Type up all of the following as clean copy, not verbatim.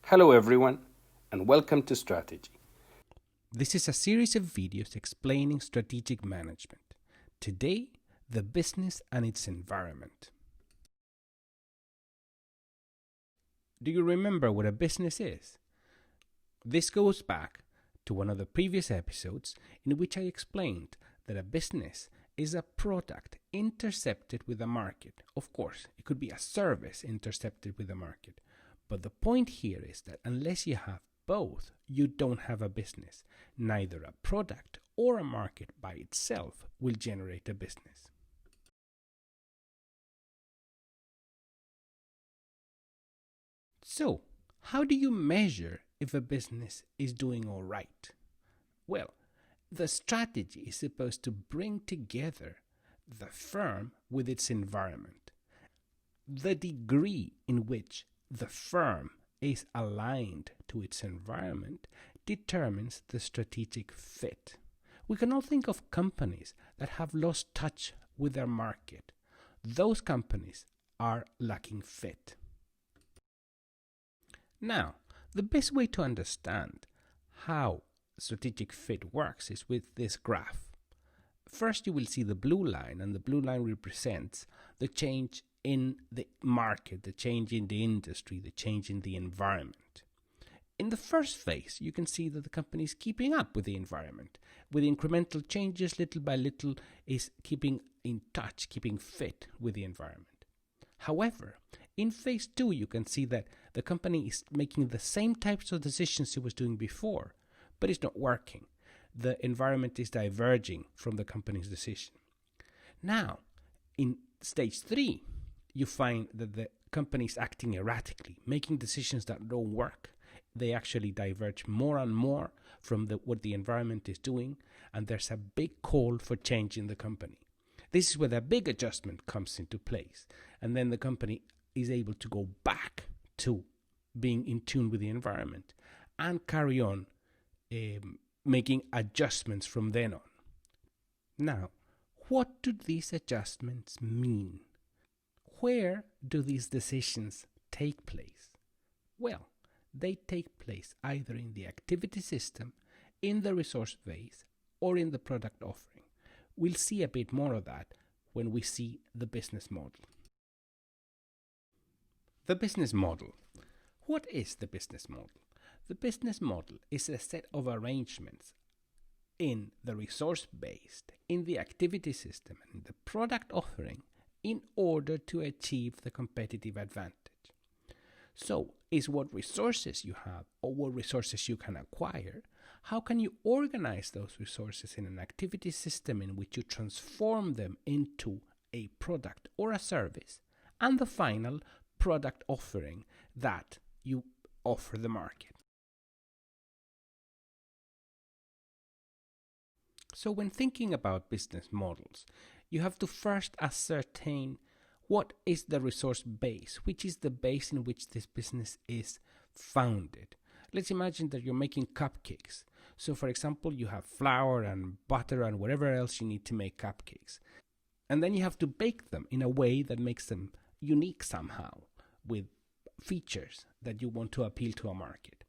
Hello everyone, and welcome to Strategy. This is a series of videos explaining strategic management. Today, the business and its environment. Do you remember what a business is? This goes back to one of the previous episodes in which I explained that a business is a product intercepted with a market. Of course, it could be a service intercepted with a market. But the point here is that unless you have both, you don't have a business. Neither a product or a market by itself will generate a business. So, how do you measure if a business is doing all right? Well, the strategy is supposed to bring together the firm with its environment. The degree in which the firm is aligned to its environment determines the strategic fit. We can all think of companies that have lost touch with their market. Those companies are lacking fit. Now, the best way to understand how strategic fit works is with this graph. First, you will see the blue line, and the blue line represents the change in the market, the change in the industry, the change in the environment. In the first phase, you can see that the company is keeping up with the environment. With incremental changes, little by little, is keeping in touch, keeping fit with the environment. However, in phase 2, you can see that the company is making the same types of decisions it was doing before, but it's not working. The environment is diverging from the company's decision. Now, in stage 3, you find that the company is acting erratically, making decisions that don't work. They actually diverge more and more from what the environment is doing, and there's a big call for change in the company. This is where the big adjustment comes into place, and then the company is able to go back to being in tune with the environment and carry on making adjustments from then on. Now, what do these adjustments mean? Where do these decisions take place? Well, they take place either in the activity system, in the resource base, or in the product offering. We'll see a bit more of that when we see the business model. The business model. What is the business model? The business model is a set of arrangements in the resource-based, in the activity system, and in the product offering in order to achieve the competitive advantage. So, is what resources you have or what resources you can acquire, how can you organize those resources in an activity system in which you transform them into a product or a service, and the final product offering that you offer the market. So when thinking about business models, you have to first ascertain what is the resource base, which is the base in which this business is founded. Let's imagine that you're making cupcakes. So for example, you have flour and butter and whatever else you need to make cupcakes. And then you have to bake them in a way that makes them unique somehow, with features that you want to appeal to a market.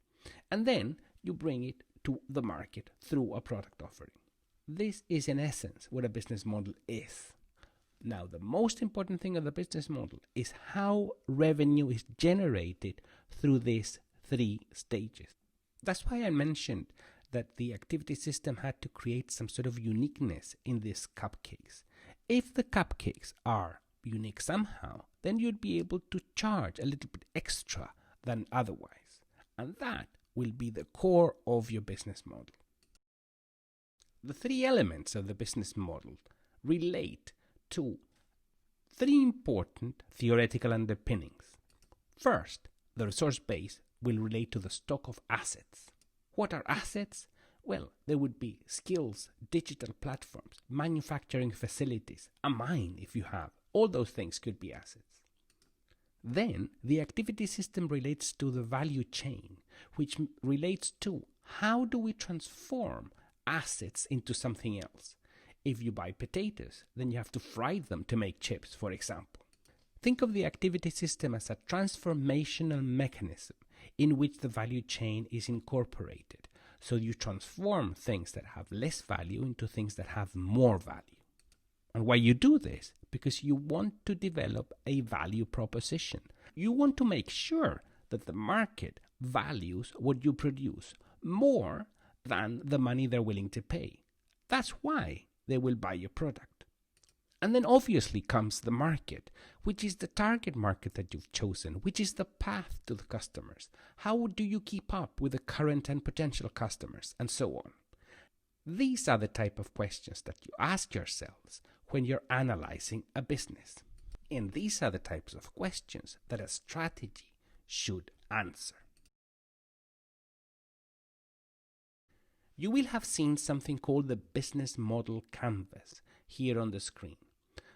And then you bring it to the market through a product offering. This is in essence what a business model is. Now, the most important thing of the business model is how revenue is generated through these 3 stages. That's why I mentioned that the activity system had to create some sort of uniqueness in these cupcakes. If the cupcakes are unique somehow, then you'd be able to charge a little bit extra than otherwise. And that will be the core of your business model. The 3 elements of the business model relate to 3 important theoretical underpinnings. First, the resource base will relate to the stock of assets. What are assets? Well, there would be skills, digital platforms, manufacturing facilities, a mine if you have. All those things could be assets. Then, the activity system relates to the value chain, which relates to how do we transform assets into something else. If you buy potatoes, then you have to fry them to make chips, for example. Think of the activity system as a transformational mechanism in which the value chain is incorporated. So you transform things that have less value into things that have more value. And why you do this? Because you want to develop a value proposition. You want to make sure that the market values what you produce more than the money they're willing to pay. That's why they will buy your product. And then obviously comes the market, which is the target market that you've chosen, which is the path to the customers. How do you keep up with the current and potential customers, and so on? These are the type of questions that you ask yourselves when you're analyzing a business. And these are the types of questions that a strategy should answer. You will have seen something called the business model canvas here on the screen.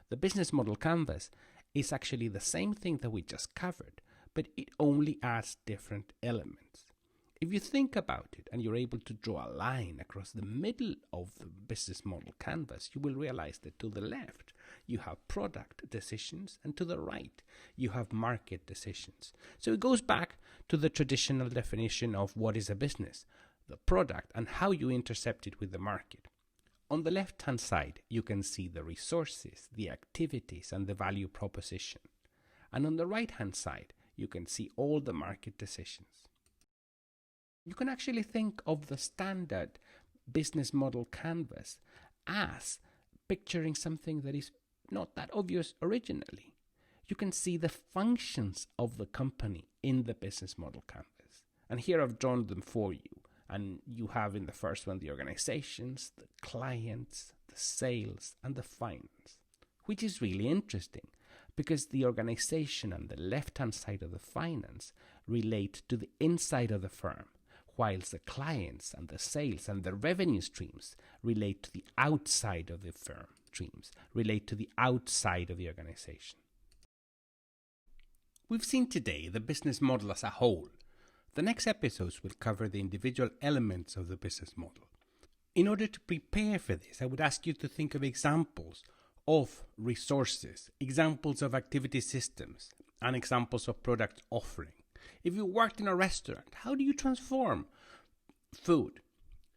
The business model canvas is actually the same thing that we just covered, but it only adds different elements. If you think about it and you're able to draw a line across the middle of the business model canvas, you will realize that to the left you have product decisions and to the right you have market decisions. So it goes back to the traditional definition of what is a business, the product and how you intercept it with the market. On the left-hand side, you can see the resources, the activities, and the value proposition. And on the right-hand side, you can see all the market decisions. You can actually think of the standard business model canvas as picturing something that is not that obvious originally. You can see the functions of the company in the business model canvas. And here I've drawn them for you. And you have in the first one the organizations, the clients, the sales, and the finance, which is really interesting because the organization and the left-hand side of the finance relate to the inside of the firm, whilst the clients and the sales and the revenue streams relate to the outside of the firm streams, relate to the outside of the organization. We've seen today the business model as a whole. The next episodes will cover the individual elements of the business model. In order to prepare for this, I would ask you to think of examples of resources, examples of activity systems, and examples of product offering. If you worked in a restaurant, how do you transform food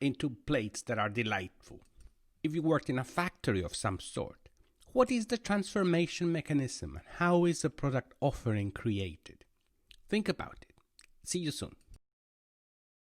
into plates that are delightful? If you worked in a factory of some sort, what is the transformation mechanism and how is the product offering created? Think about it. See you soon.